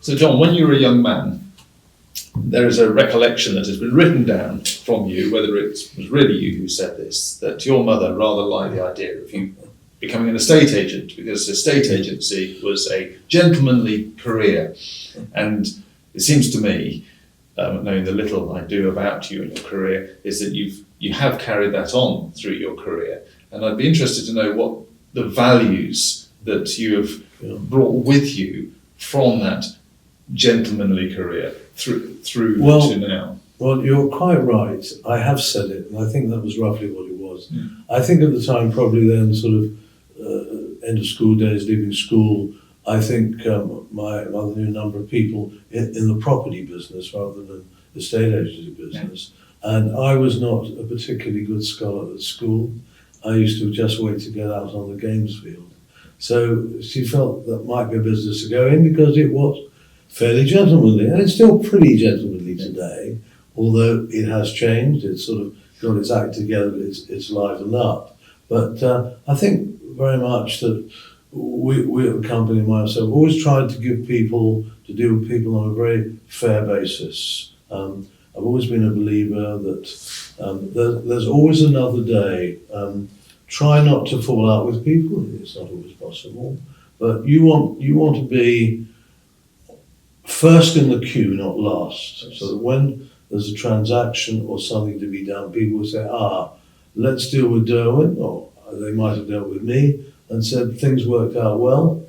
So John, when you were a young man, there is a recollection that has been written down from you, whether it was really you who said this, that your mother rather liked the idea of you becoming an estate agent, because estate agency was a gentlemanly career. And it seems to me, knowing the little I do about you and your career, is that you have carried that on through your career. And I'd be interested to know what the values that you have brought with you from that gentlemanly career through to now. Well, you're quite right. I have said it, and I think that was roughly what it was. I think at the time, probably then, sort of end of school days, leaving school, I think my mother knew a number of people in the property business rather than the estate agency business. And I was not a particularly good scholar at school. I used to just wait to get out on the games field. So she felt that might be a business to go in because it was fairly gentlemanly. And it's still pretty gentlemanly today, although it has changed. It's sort of got its act together, it's livened up. But I think very much that we at the company and myself always tried to deal with people on a very fair basis. I've always been a believer that there's always another day. Try not to fall out with people. It's not always possible, but you want to be first in the queue, not last. So that when there's a transaction or something to be done, people will say, let's deal with Derwin, or they might have dealt with me and said things worked out well.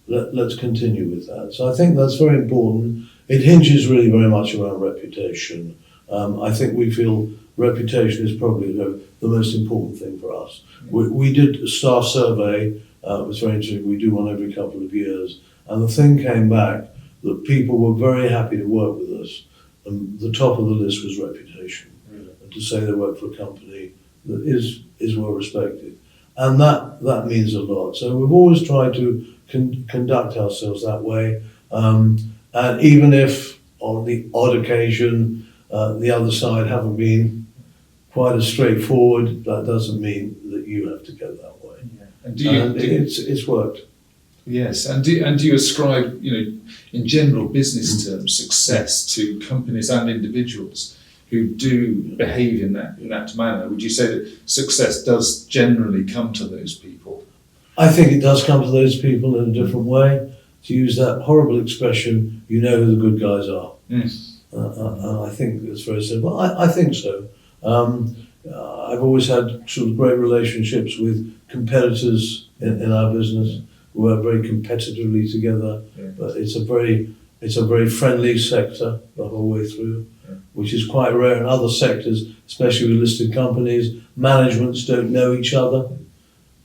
Let's continue with that. So I think that's very important. It hinges really very much around reputation. I think we feel reputation is probably the most important thing for us. We did a staff survey. It was very interesting. We do one every couple of years. And the thing came back that people were very happy to work with us. And the top of the list was reputation. Really? And to say they work for a company that is well respected. And that means a lot. So we've always tried to conduct ourselves that way. And even if on the odd occasion the other side haven't been quite as straightforward, that doesn't mean that you have to go that way. Yeah. And it's worked. Yes, and do you ascribe, in general business terms, success to companies and individuals who do behave in that manner? Would you say that success does generally come to those people? I think it does come to those people in a different way. To use that horrible expression, you know who the good guys are. I think it's very simple. I think so. I've always had sort of great relationships with competitors in our business. We work very competitively together, but it's a very friendly sector the whole way through, which is quite rare in other sectors, especially with listed companies. Managements don't know each other,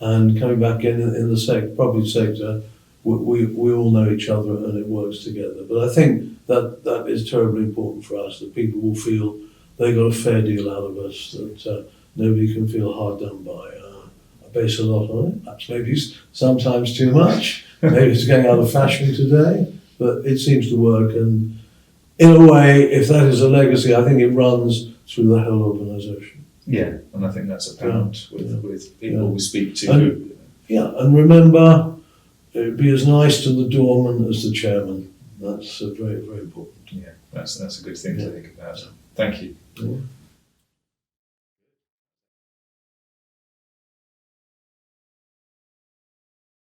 and coming back in the property sector, we all know each other and it works together. But I think that is terribly important for us, that people will feel they got a fair deal out of us, that nobody can feel hard done by. I base a lot on it, perhaps maybe sometimes too much. Maybe it's going out of fashion today, but it seems to work. And in a way, if that is a legacy, I think it runs through the whole organisation. Yeah, and I think that's apparent with people we speak to. And remember, be as nice to the doorman as the chairman. That's very, very important. Yeah, that's a good thing to think about. Thank you. Yeah.